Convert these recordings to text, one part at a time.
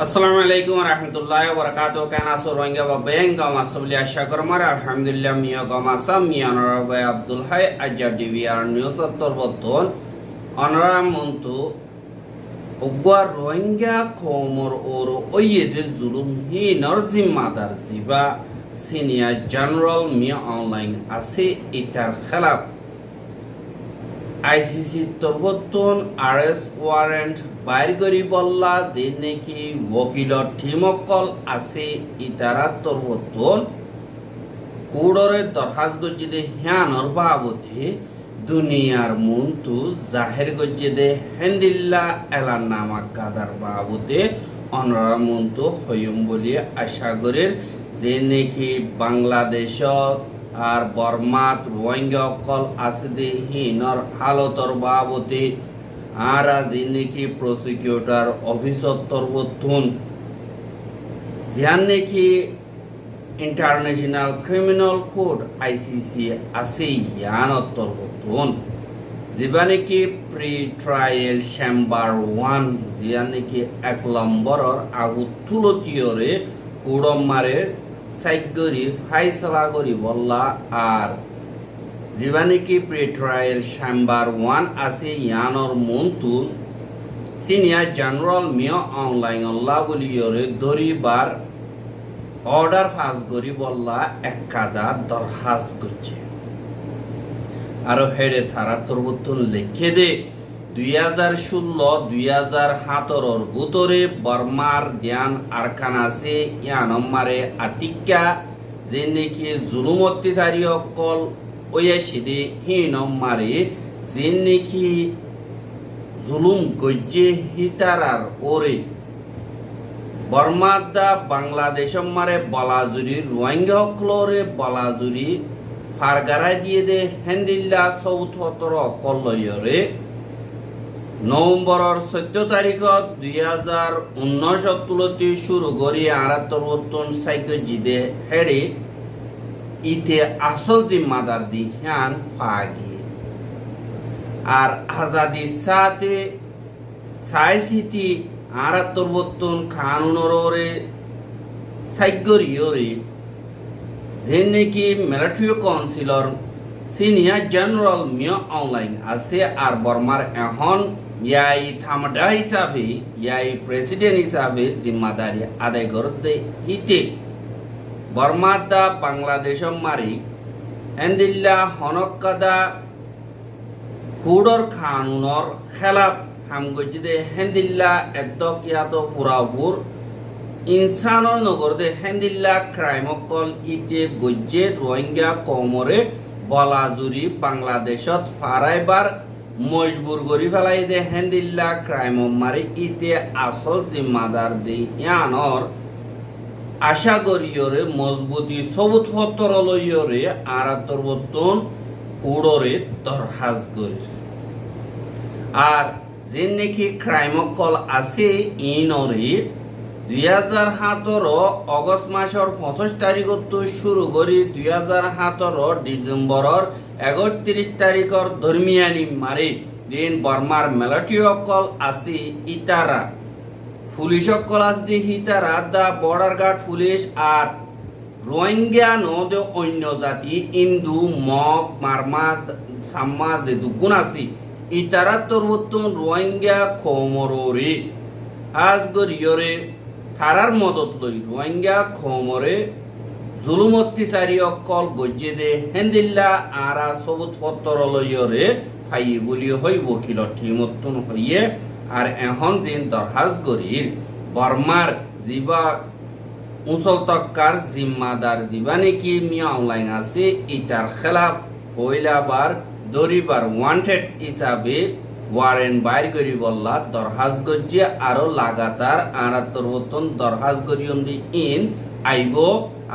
আসসালামু আলাইকুম রহমতুল্লাহি ওয়া বারাকাতুহু কেন আছো রোহিঙ্গা বা বেঙ্গা মাসবলি আশা করমার আলহামদুলিল্লাহ মিয়া গমাসা মিয়া নরবাই আব্দুল হাই আজার ডিভিআর নিউজ তরবতন অনরা মন্তু উগবার রোহিঙ্গা খমর ওর ওয়েদে জুলুম হি নরজিমাদার জিবা সিনিয়র জেনারেল মিয়া অনলাইন আছে ইতার খেলাফ আইসিসি তরবতন আরেস্ট ওয়ারেন্ট বাইর করি বললা যে নাকি ওকিলর ঠিমকল আছে ইতারা তরবতন কুড়রে দরখাস্ত গজ্জিদে হ্যানর বাবতে দুনিয়ার মন্তু জাহের গজ্জিদে হেন্দিল্লা এলার নামা কাদার বাবতে অনরা মন্তু হইম বলি আশা করের যে নাকি বাংলাদেশত আর বর্মাত রোহিঙ্গা অকল আছে দে হিনর হালতর বাবতে আর যে নাকি প্রসিকিউটর অফিসত তরবতুন যান নাকি ইন্টারন্যাশনাল ক্রিমিনাল কোড আইসিসি আছে ইয়ানত তরবতুন যেবা নাকি প্রি ট্রায়াল চেম্বার 1 জিয়া নাকি 1 নম্বরর আগুত তুলতিয়রে কুড়ম মারে সাইগরি ফাইসলা করি বললা আর যেবা নাকি প্রি ট্রায়াল চেম্বার 1 আছে ইয়ানর মন্তু সিনিয়র জেনারেল মিয়া অনলাইন আল্লাহ বলিয়রে দরিবার অর্ডার পাস করি বললা একাদা দরখাস্ত করছে আর হেডে থারা তরবতুন লিখে দে 2016-2017 ভিতরে বর্মার ধ্যান আরকান আছে ইয়ানম্মারে আতিকা যে নাকি জুলুম অত্যাচারী অকল ওয়াসিদে হিনম্মারে যে নাকি জুলুম গজ্জে হিতারার ওরে বর্মাদা বাংলাদেশম্মারে বলাজুরি রোহিঙ্গা অকলরে বলাজুরি ফারগারা দিয়ে দে হেন্দিল্লা 74 অকল লয়রে নভেম্বরের 14 তারিখত 2019 তুলতি শুরু করি আরাতরবতন সাইকজিদে হেডে ইতে আসল জিম্মাদার দি হ্যান ফাগি আর আজাদি সাথে সাইসিতি আরাতরবতন কানুনরে সাইগরিয়রে যে নাকি মিলিটারি কাউন্সিলর সিনিয়র জেনারেল মিয়া অনলাইন আছে আর বর্মার এখন ইয়াই থামডা হিসাবে ইয়াই প্রেসিডেন্ট হিসাবে জিম্মাদারি আদায় করতে হিতে বর্মাদা বাংলাদেশ মারি হেন্দিল্লা হনকাদা কুড়র কানুনর খেলাফ হামগজিদে হেন্দিল্লা একদক ইয়াত পুরাপুর ইনসানর নগরদে হেন্দিল্লা ক্রাইমকল ইতে গজ্জে রোহিঙ্গা কমরে বলাজুরি বাংলাদেশত ফারাইবার মজবুর করি ফেলাই দে হেন্দিল্লা ক্রাইম মারি ইতে আসল জিম্মাদার দি ইয়ানর আশা করিয়রে মজবুতি সবুত পত্র লইয়রে আরাতরবতন কুড়রে দরখাস্ত করি আর যে নাকি ক্রাইমকল আছে ইনরে 2017 অগস্ট মাসের 25 তারিখত শুরু করি 2017 ডিসেম্বরের 31 তারিখর দরমিয়ানি মারি দিন বর্মার মিলিটারি অকল আছে ইতারা পুলিশ অকল আছে ইতারা দা বর্ডার গার্ড পুলিশ আর রোহিঙ্গা নদ অন্য জাতি ইন্দু মগ মারমাদ সাম্মা যে দুগুণ আছে ইতারা তরবতন রোহিঙ্গা খমররে আজ গরিয়রে থারার মদত লই রোহিঙ্গা খমরে জুলুম অত্যাচারী অকল গজ্জে দে হেন্দিল্লা আরা সবুত পত্র লইয়রে ফাই বলি হই ওকিল ঠিমতন হইয়ে আর এখন যেন দরখাস্ত করির বর্মার জিবা উসল তক্কার জিম্মাদার দিবা নাকি মিয়া অনলাইন আছে ইটার খেলাফ পয়লাবার দরিবার ওয়ান্টেড হিসাবে ওয়ারেন্ট বাইর করি বললা দরখাস্ত গজ্জে আরো লাগাতার আরাতরবতন দরখাস্ত করিয়ন্দি ইন আইব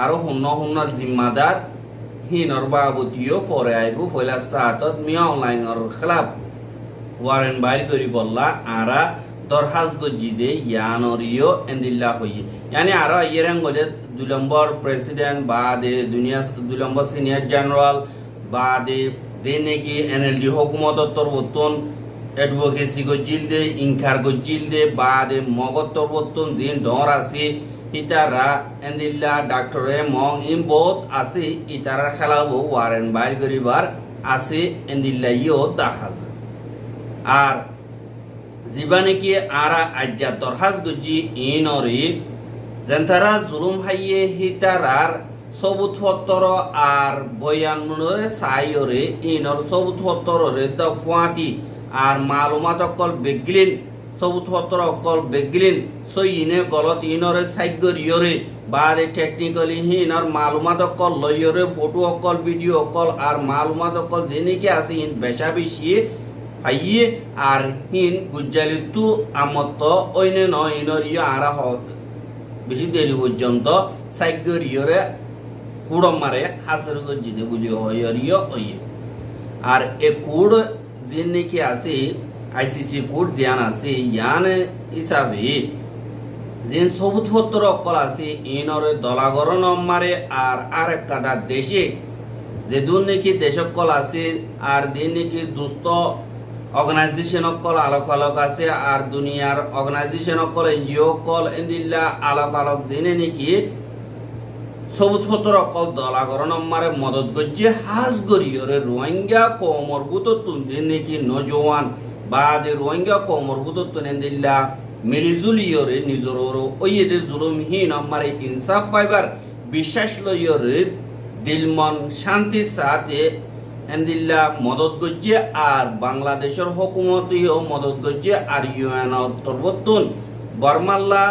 আরো হুন্ন জিম্মাদার হিনর বাবতীয় পরে আইব পয়লা সাতত মিয়া অনলাইনের খেলাফ ওয়ারেন্ট বাইর করি বললা আরা দরখাস্ত গজ্জি দে ইয়ানরিও এন্দিল্লা হইয়ে ইয়ানি আরো ইয়েরাং গলে 2 নম্বর প্রেসিডেন্ট বা দে দুনিয়া 2 নম্বর সিনিয়র জেনারেল বা দে যে নাকি এনএলডি হুকুমত তরবতন এডভোকেসি গজিল দে ইনকার গজিল দে বাদে মগতর বর্তন জিন ডর আছে ইতারা এন্দিল্লা ডাক্তরে মং ইম্বত আছে ইতারা খেলাবো ওয়ারেন বাইর করিবার আছে এন্দিল্লা ইও দাহাজ আর জীবানে কি আরা আজ্জা দরহাজ গজি ইনরি জেন্তারা জুলুম হাইয়ে হিতারার সবুত ফত্তর আর বয়ানরে সাইরে ইনর সবুত ফত্তরে দ কোয়াতি আর মালুমাত অকল বেগলিন সবুত ফত্তর অকল বেগলিন সইনে গলত ইনরে সাইগরিয়রে বাদে টেকনিক্যালি হিনর মালুমাত অকল লইয়রে ফটো অকল ভিডিও অকল আর মালুমাত অকল জেনেকে আছে ইন বেশা বেশি আইয়ে আর হিন গুজ্জালিতু আমত ওইনে ন ইনর ইয় আরা বেশি দেরি পর্যন্ত সাইগরিয়রে কুড়ম মারে হাসর গজিতে বুঝি হইয় ওইয়ে আর এ কুড় দিন নাকি আছে আইসিসি কোড জিয়ান আছে ইয়ান হিসাবে যেন সবুত পত্র অকল আছে ইনরে দলাগরণ মারে আর আরেক কাদা দেশে যে দুন নাকি দেশকল আছে আর দিন নাকি দুস্থ অর্গানাইজেশন অকল আলোক আলোক আছে আর দুনিয়ার অর্গানাইজেশন অকল এনজিও কল এন্দিল্লা আলোক আলোক জেনে নাকি সবুত পত্র অকল দলাগরণ মারে মদত গজ্জে হাজ গরিয়রে রোহিঙ্গা কমরভূত তুনজে নাকি নজওয়ান বাদে রোহিঙ্গা কমরভূত তুনেন্দিল্লা মিলিজুলিয়রে নিজর ওইয়েদে জুলুমহীন আমারে ইনসাফ পাইবার বিশ্বাস লইয়রে দিলমন শান্তির সাথে এন্দিল্লা মদত গজ্জে আর বাংলাদেশের হুকুমতিও মদত গজ্জে আর ইউএন তরবতুন বর্মাল্লা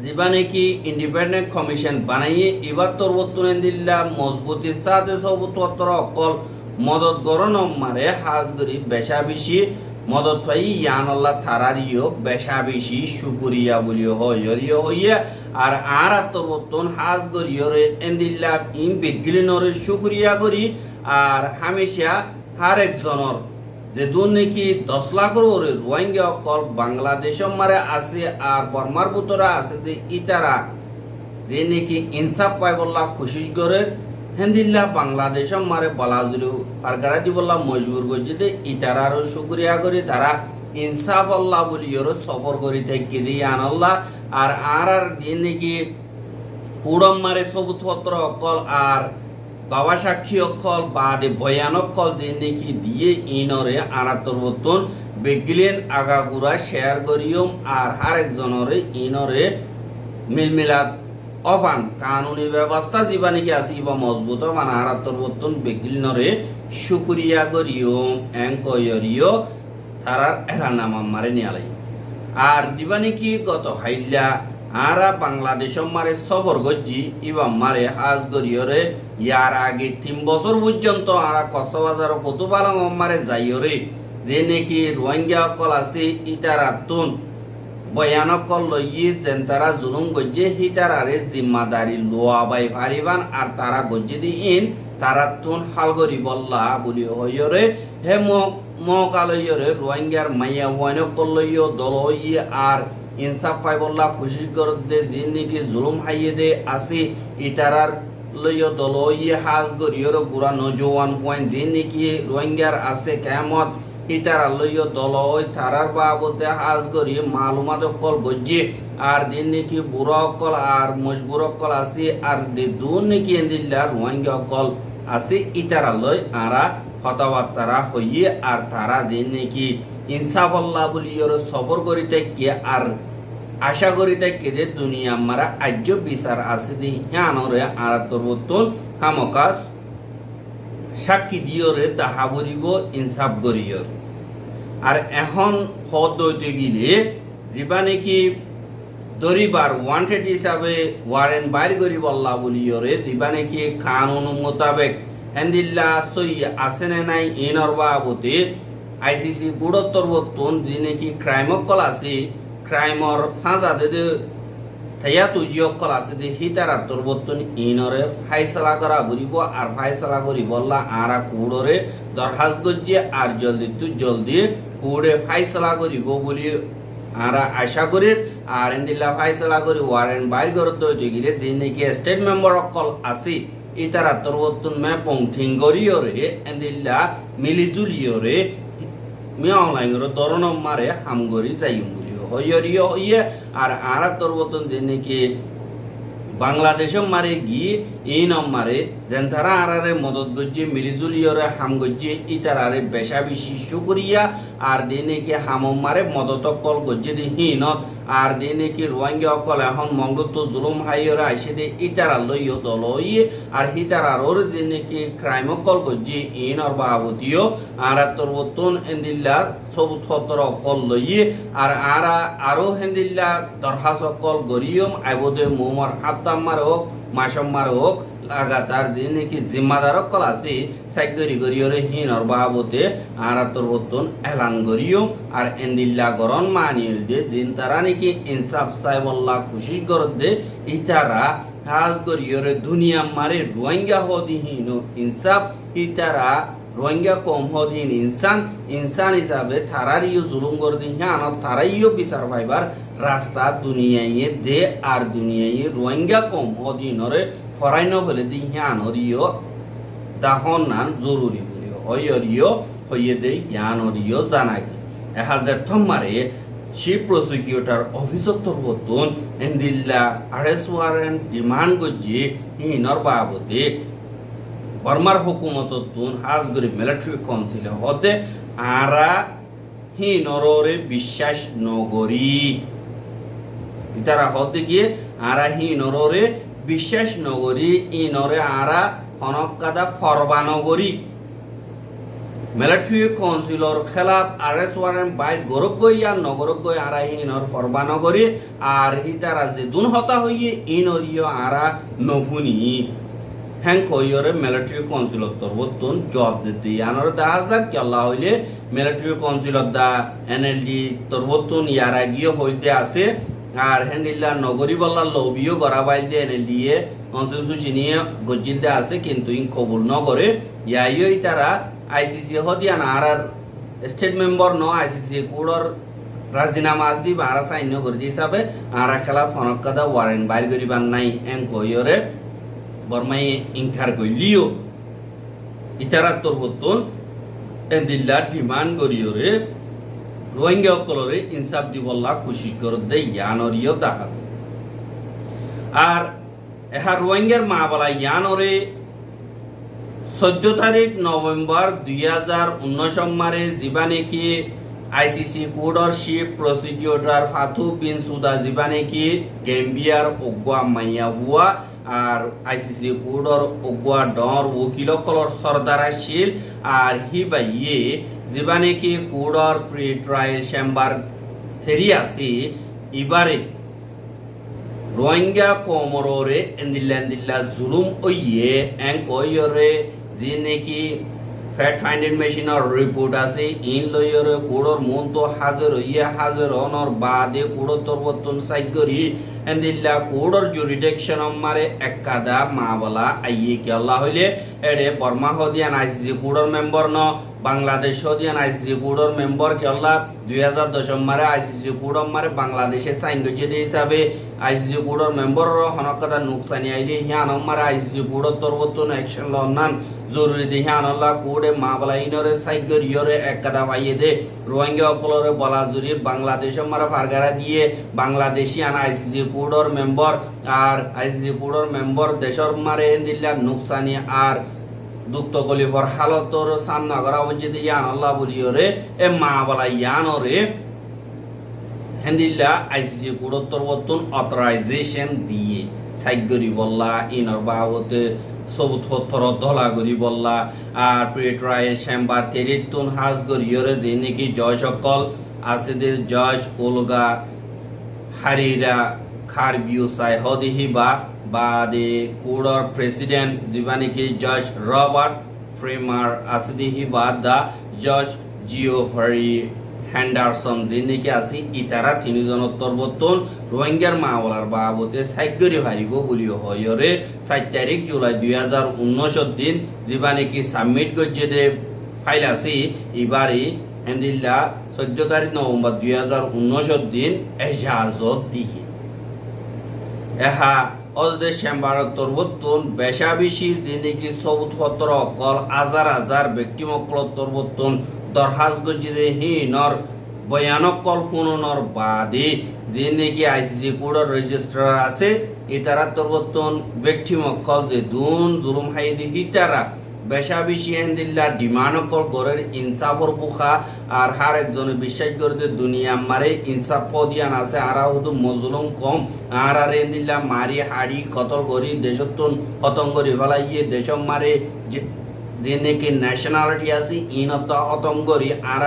জীবানে কি ইন্ডিপেন্ডেন্ট কমিশন বানাইয়ে এবার তরবতুন এন্দিল্লা মজবুতির সাথে সবুতপত্র অকল মদত গরণ মারে হাজ গরি বেশা বেশি মদত পাই ইয়ান আল্লাহ থারারিও বেশা বেশি শুকুরিয়া বলিও হইয়া আর আত্মবর্তন হাজ গরিয়রে এন্দিল্লা ইন বেগলিনরে শুকুরিয়া করি আর হামেশা হার একজনের যে দুন নাকি 10 লাখের ওরে রোহিঙ্গা অকল বাংলাদেশ মারে আছে আর বর্মার বুতরা আছে যে ইতারা যে নাকি ইনসাফ পাই বললা খুশি করে হেন্দিল্লা বাংলাদেশ মারে বলাজুলু পারগারা দি বললা মজবুর করছে যে ইতারারও শুকরিয়া করে তারা ইনসাফ আল্লাহ বলিওর সফর করি থেকে দিয়ে আনাল্লাহ আর দিন নাকি কুড়ম মারে সবুত পত্র অকল আর বাবা সাক্ষী অকল বাদে ভয়ানক কল যে নাকি দিয়ে ইনরে আনাতর বর্তন বেগিলেন আগাগুড়া শেয়ার করিয়ম আর আরেকজনরে ইনরে মিলমিলাত অফান কানুনি ব্যবস্থা জীবা নাকি আসি বা মজবুত মানে আরাত্তর বর্তন বেগিলনরে শুকুরিয়া করিও এঙ্কয়রিও তারার এরা নাম মারে নিয়ালাই আর দিবা নাকি গত হাইল্লা আরা বাংলাদেশ মারে সফর গজ্জি ইবা মারে হাজ গরিয়রে ইয়ার আগে 3 বছর পর্যন্ত আরা কক্সবাজার কতুপালং মারে যাইয়রে যে নাকি রোহিঙ্গা অকল আছে ইতারাতুন ভয়ানক লইয়ে যেন তারা জুলুম গজ্জে হিতারারে জিম্মাদারি লোয়া বাই পারিবান আর তারা গজ্জে দিন তারা তুন হালগরি বল্লা বলি হইরে হে মকালইরে রোহিঙ্গার মাইয়া ওয়ানক লইয় দল হইয়ে আর ইনসাফ পাই বল্লা খুশি কর দে যে নাকি জুলুম হাইয়ে দে আসি ইতারার লইয় দল হইয়ে হাজ গরিয়র গুড়া নজওয়ান পয়েন্ট যে নাকি রোহিঙ্গার আছে কেমত ইতারা লইয় দল ওই থারার বাবদে হাজ করি মালুমাত অকল গজ্জে আর দিন নাকি বুড়া অকল আর মজবুর অকল আছে আর দুন নাকি এন্দিল্লা রোহিঙ্গা অকল আছে ইতারা লই আরা কথাবার্তারা হইয়ে আর তারা দিন নাকি ইনসাফ আল্লাহ বলিয়র সবর করিতে কে আর আশা করিতে কে যে দুনিয়া মারা আজ্য বিচার আছে দি হ্যানরে আরা তরবতুন হামকাস সাক্ষী দিয়রে তাহা বলিব ইনসাফ করিয়র আর এখন হদ দইতে গিলে যেবা নাকি দরিবার ওয়ান্টেড হিসাবে ওয়ারেন বাইর করি বল্লা বলিয়রে যেবা নাকি কানুন মোতাবেক হেন্দিল্লা সই আছে না নাই ইনর বাবতে আইসিসি গুড়োত্তর বর্তন যে নাকি ক্রাইম অকল আছে ক্রাইমর সাজা দে থাইয়া তুজি অকল আছে যে হিতারাত্তর বর্তন ইনরে ফাইসলা করা বলিব আর ফাইসলা করি বললা আরা কুড়রে দরহাজ গজ্জে আর জলদি কুড়ে ফাইসলা করিব বলি আরা আশা করি আর এন্দিল্লা ফাইসলা করি ওয়ারেন বাইর করতে হইতে গেলে যে নাকি স্টেট মেম্বার অকল আছে ইতারাত্তর বর্তন মে পংথিং গরিয়রে এন্দিল্লা মিলিজুলিয়রে অনলাইনের ধরনের মারে হামগরি যাইম বলি হইয়ে আর আরা তোর বতন যে নাকি বাংলাদেশও মারে গিয়ে এই নম্বরে যেন তারা আরারে মদত গজ্জে মিলিজুলিয়রে হাম গজ্জে ইতারারে বেশা বেশি সুকরিয়া আর দিনে কি হাম মারে মদত কল গজ্জে দি হিনত আর দিনে কি রোহিঙ্গা অকল এখন মঙ্গলত জুলুম হাইয়রে আইসে দে ইতারা লইও দলই আর হিতারার ওর যে নাকি ক্রাইম কল গজ্জে ইনর বাবতীয় আর তোর বতন এন্দিল্লা সব থতর অকল লই আর আরা আরো হেন্দিল্লা দরহাস অকল গরিয়ম আইবদে মোমর হাত্তাম্মার হোক মাসম্মার হোক লাগাতার যে নাকি জিম্মাদার অকল আছে সাইগরি গরিয়রে হিনর বাবতে আর তোর বতন এলান গরিয়ম আর এন্দিল্লা গরন মানিল দে জিন তারা নাকি ইনসাফ সাহেবল্লাহ খুশি করত দে ইতারা হাজ গরিয়রে দুনিয়া মারে রোহিঙ্গা হদিহীন ইনসাফ ইতারা রোহিঙ্গা কম হদিন ইনসান হিসাবে থারারিও জুলুম করে দিন হ্যাঁ তারাইও বিচার পাইবার রাস্তা দুনিয়ায় দে আর দুনিয়ায় রোহিঙ্গা কম হদিনরে ফরাইন ফেলে দিন হ্যাঁ নরিও দাহন নান জরুরি বলি হইয়রিও হইয়ে দে জ্ঞান হরিও জানাই এহাজার থমারে চিফ প্রসিকিউটর অফিসর বতন এন্দিল্লা আরেস্ট ওয়ারেন্ট ডিমান্ড গজ্জি হিনর বাবতে বর্মার হুকুমত তুন হাজগরি মিলিটারি কাউন্সিল হতে আরা হি নররে বিশ্বাস নগরী ইতারা হতে গিয়ে আরা হি নররে বিশ্বাস নগরী ই নরে আরা অনকাদা ফরবা নগরী মিলিটারি কাউন্সিলর খেলাফ আরেস্ট ওয়ারেন্ট বাই গরগই আর নগরগই আরা হি নর ফরবা নগরী আর হিতারা যে দুন হতা হইয়ে ই নরিও আরা নভুনি হ্যাং কইরে মিলিটারি কাউন্সিলর তরবতন জব দিতে আনর দা হাজার কি আল্লাহ হইলে মিলিটারি কাউন্সিলর দা এনএলডি তরবতন ইয়ারা গিয়ে হইতে আছে আর হেন্দিল্লা নগরী বল্লা লবিও গড়া বাইতে এনএলডি এ কনস্টিটিউশন নিয়ে গজিলতে আছে কিন্তু ইন কবুল ন করে ইয়াইও তারা আইসিসি হদিয়ান আর স্টেট মেম্বার ন আইসিসি কোডর রাজিনামা আসদি বারা সাইন্য করে হিসাবে আর খেলা ফনকাদা ওয়ারেন্ট বাইর করিবার নাই এং কইরে বর্মাই ইনকার কইলিও ইতারা তোর বতন এন্দিল্লা ডিমান্ড করিওরে রোহিঙ্গা অকলরে ইনসাফ দিবল্লা খুশি করে দে ইয়ানরিও দেখা আর এহা রোহিঙ্গার মা বলা ইয়ানরে 14 তারিখ নভেম্বর 2019 মারে জীবানে কি আইসিসি কোডর চিফ প্রসিকিউটর ফাতু বিন সুদা জীবানে কি গেম্বিয়ার ওগুয়া মাইয়া হুয়া আর আইসিসি কোডর ওগুয়া ডর ওকিল কলর সরদার আসিল আর হি বাইয়ে জীবানে কি কোডর প্রি ট্রায়াল চেম্বার থেরি আসি ইবারে রোহিঙ্গা কোমররে এন্দিল্লা জুলুম ওইয়ে এং কইরে যে নাকি ফ্যাট ফাইন্ডিং মেশিনের রিপোর্ট আছে ইন লইরে কোডর মন তো হাজার অনর বাদে কোডর তরবতন সাইগরি এন্দিল্লা কোডর জুরিডিকশন মারে একাদা মা বলা আইয়ে কি আল্লাহ হইলে এডে বর্মা হদিয়ান আইসিসি কোডর মেম্বার ন বাংলাদেশ হদিয়ান আইসিসি কোডর মেম্বার কি আল্লাহ 2010 মারে আইসিসি কোডর মারে বাংলাদেশে সাইন গজে দে হিসাবে আইসিসি কোডর মেম্বার হনকাদা নুকসানি আইলে হিয়ান মারে আইসিসি কোডর তরবতন অ্যাকশন লনান জরুরি দে হিয়ান আল্লাহ কোডে মা বলা ইনরে সাইগরিয়রে একাদা পাইয়ে দে রোহিঙ্গা অকলরে বলা জুরি বাংলাদেশ মারা ফারগারা দিয়ে বাংলাদেশি আনা আইসিসি কোডর মেম্বার আর আইসিসি কোডর মেম্বার দেশর মারে এন্দিল্লা নুকসানি আর দুঃখ কলিফর হালতর সামনা করা হচ্ছে ইয়ান আল্লাহ বলিওরে এ মা বলা ইয়ানরে হেন্দিল্লা আইসিসি কোডর তরবতন অথরাইজেশন দিয়ে সাইগরি বল্লা ইনর বাবতে সবুত হত্তর ধলা গরি বল্লা আর প্রিট্রায়াল চেম্বার তেরিতুন হাজ গরিয়রে যে নাকি জয় সকল আছে দে জজ ওলগা হারিরা খারবিউ সাইহদিহি বা দে কোডর প্রেসিডেন্ট জীবানি কি জজ রবার্ট ফ্রেমার আসিদিহি বা দা জজ জিওফারি হ্যান্ডারসন যে নাকি আসি ইতারা তিনজন তরবতন রোহিঙ্গার মাওলার বাবতে সাইগরি হারিব বলিও হয়রে 7 তারিখ জুলাই 2019 দিন জীবানি কি সাবমিট গজ্জে দে ফাইল আসি এবারে এন্দিল্লা 14 তারিখ নভেম্বর 2019 দিন এজাজত দিয়ে এহা অদেশ চেম্বার তরবতন বেশা বেশি যে নাকি সবুত হতর অকল হাজার ব্যক্তি মকল তরবতন দরহাজ গজিরে হিনর ভয়ানক কল পুননর বাদে যে নাকি আইসিজি কোডর রেজিস্ট্রার আছে ইতারা তরবতন ব্যক্তি মক্কল যে দুন জুলুম হাইদি হিতারা বেশা বেশি এন্দিল্লা ডিমানকল গরের ইনসাফর বুখা আর হার একজনে বিশ্বাস করতে দুনিয়া মারে ইনসাফ পদিয়ান আছে আর হুদু মজলুম কম আর এন্দিল্লা মারি হাড়ি কতল করি দেশতুন হতং করি ফেলাইয়ে দেশম মারে যে নাকি ন্যাশনালিটি আছে ইনত হতং করি আর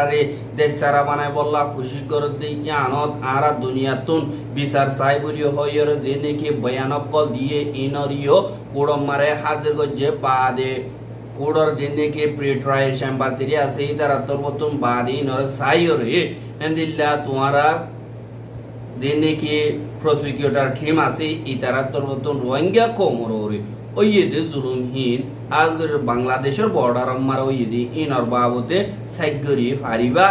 দেশ সারা বানায় বললা খুশি করে দিয়ে আনত আর দুনিয়াতুন বিচার চাই বলি হইর যে নাকি ভয়ানক দিয়ে ইনরিও কুড়ম মারে হাজির গজে বাদে কোডর দিনে के प्री ट्रायल চেম্বার তিরি আছে ইতারা তরবতুন বাদি নর সাইরে এন্দিল্লা তোমারা দিনে কি প্রসিকিউটর টিম আছে ইতারা তরবতুন রোহিঙ্গা কোমররে ওইয়েদে জুলুমহীন আজগর বাংলাদেশের বর্ডার মার ওইয়েদি ইনর বাবতে সাইগরি ফারিবা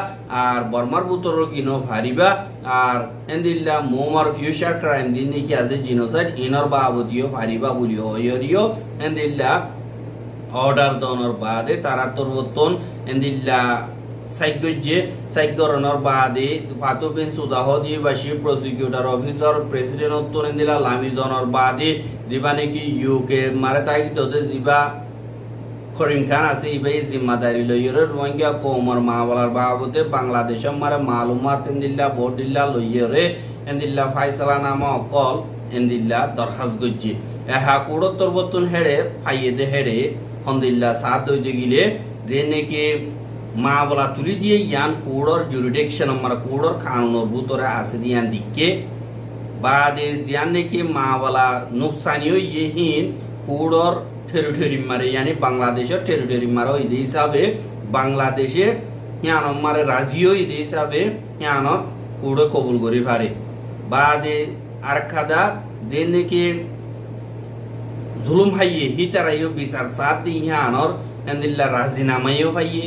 আর বর্মার বুতর গিনো ফারিবা আর এন্দিল্লা মোমার ফিউচার ক্রাইম দিনে কি আছে জিনোসাইড ইনর বাবতিও ফারিবা বলিও ওইরিও এন্দিল্লা অর্ডার দনর বাদে তারা তরবতন এন্দিল্লা সাইগজ্জে সাইগরনর বাদে ফাতুবিন সুদাহদি বাসি প্রসিকিউটর অফিসার প্রেসিডেন্ট উত্তর এন্দিলা লামি দনর বাদে জিবা নাকি ইউকে মারে তাই তদে জিবা করিম খান আছে ইবাই জিম্মাদারি লইরে রোহিঙ্গা কোমর মাওলার বাবতে বাংলাদেশ মারে মালুমাত এন্দিল্লা বডিল্লা লইরে এন্দিল্লা ফাইসালা নামা অকল এন্দিল্লা দরখাস্ত গজ্জে এহা কোড় তরবতন হেড়ে ফাইয়েদে হেড়ে হন্দিল্লা সাত দইতে গিলে যে নাকি মা বলা তুলি দিয়ে ইয়ান কোডর জুরিডিকশন আমার কোডর কানুনের ভিতরে আছে দিয়ান দিকে বাদে জিয়ান নাকি মা বলা নুকসানিও ইয়েহীন কোডর টেরিটরি মারে यानी বাংলাদেশের টেরিটরি মারে এই হিসাবে বাংলাদেশে ইয়ান মারে রাজিও এই হিসাবে ইয়ানত কোড কবুল করি পারে বাদে আর খাদা যে নাকি জুলুম হাইয়ে হিতারাইও বিচার সাথ দিয়ে আনর এন্দিল্লা রাজিনামাইও পাইয়ে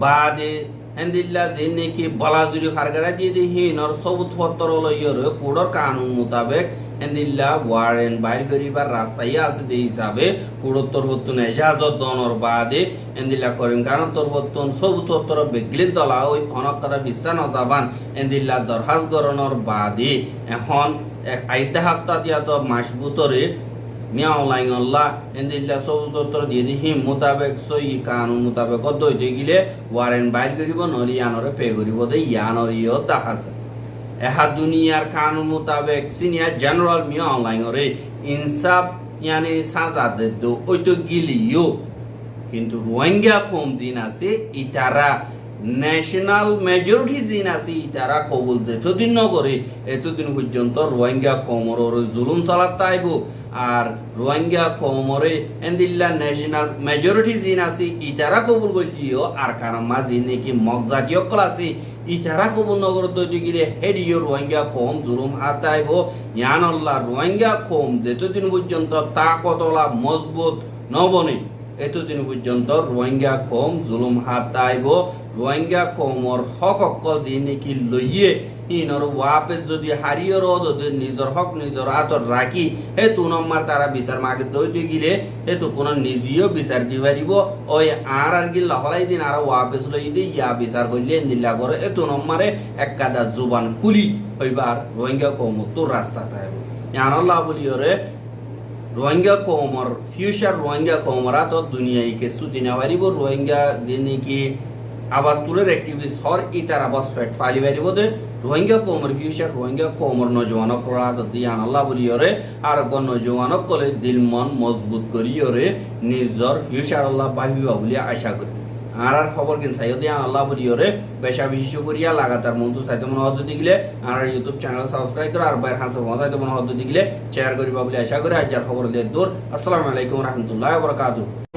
বাদে এন্দিল্লা যে নাকি বলাজুরি ফারগারা দিয়ে দিয়ে নর সবুত পত্র লইয়র কোডর কানুন মোতাবেক এন্দিল্লা ওয়ারেন্ট বাইর করিবার রাস্তায় আছে যে হিসাবে কোডর তরবতন এজাজত দনর বাদে এন্দিল্লা করিম খান তরবতন সবুত পত্র বেগলিত দলা ওই অনকরা বিশ্বাস নজাবান এন্দিল্লা দরখাস গরনর বাদে এখন আইতে হাপ্তা দিয়া তো মাসবুতরে মিয়া অনলাইন আল্লাহ এন্দিল্লা সবুতর দিয়ে দিহি মোতাবেক সই কানুন মোতাবেক দইতে গিলে ওয়ারেন্ট বাইর করিব নলি আনরে পে করিব দে ইয়ানরিও তাহাছে এহা দুনিয়ার কানুন মোতাবেক সিনিয়র জেনারেল মিয়া অনলাইন রে ইনসাফ ইয়ানি সাজা দে দো ওইতো গিলিও কিন্তু রোহিঙ্গা কম জিন আছে ইতারা ন্যাশনাল মেজরিটি জিন আছে ইতারা কবুল এতদিন নগরে এতদিন পর্যন্ত রোহিঙ্গা কোমরের জুলুম চালাত তাইব আর রোহিঙ্গা কোমরে এন্দিল্লা ন্যাশনাল মেজরিটি জিন আছে ইতারা কবুল কইতিও আর কারমা জিন নাকি মগজাতীয় কল আছে ইতারা কবুল নগর দইতে গিলে হেডিও রোহিঙ্গা কম জুলুম হাতাইব ইয়ানল্লাহ রোহিঙ্গা কম এতদিন পর্যন্ত তাকতলা মজবুত নবনে এতদিন পর্যন্ত রোহিঙ্গা কম জুলুম হাতাইব রোহিঙ্গা কমর হক অকল যে নাকি লইয়ে ইনর ওয়াপে যদি হারিয়ে রোদে নিজের হক নিজের হাতত রাখি হে তু নম্বর তারা বিচার মাগে দইতে গিলে হে তো কোনো নিজেও বিচার দিবারিব ওই আর গিল হলাই দিন আর ওয়াপেস লই দি ইয়া বিচার করলে নিলা করে এ তু নম্বরে এক কাদা জুবান খুলি হইবার রোহিঙ্গা কম তো রাস্তা তাইব ইয়ানাল্লাহ বলিওরে রোহিঙ্গা কোমর ফিউচার রোহিঙ্গা কোমরা তো দুনিয়ায় কে সুদিনা বারিব রোহিঙ্গা দিনে কি আবাস তুলের অ্যাক্টিভিস্ট হর ইতার আবাস ফেট ফালি বারিব দে রোহিঙ্গা কোমর ফিউচার রোহিঙ্গা কোমর নজওয়ানক করা দিয়ান আল্লাহ বলিওরে আর গণ নজওয়ানক কলে দিল মন মজবুত করিওরে নিজর ফিউচার আল্লাহ পাইবা বলি আশা করি আর খবর কিন সাইও দিয়ান আল্লাহ বলিওরে বেশা বেশি শুকরিয়া লাগাতার মন তো সাইতে মন হদ দিগলে আর ইউটিউব চ্যানেল সাবস্ক্রাইব করে আর বাইর হাসে মন সাইতে মন হদ দিগলে শেয়ার করিবা বলি আশা করি আজ খবর দে দূর আসসালামু আলাইকুম ওয়া রাহমাতুল্লাহি ওয়া বারাকাতুহু।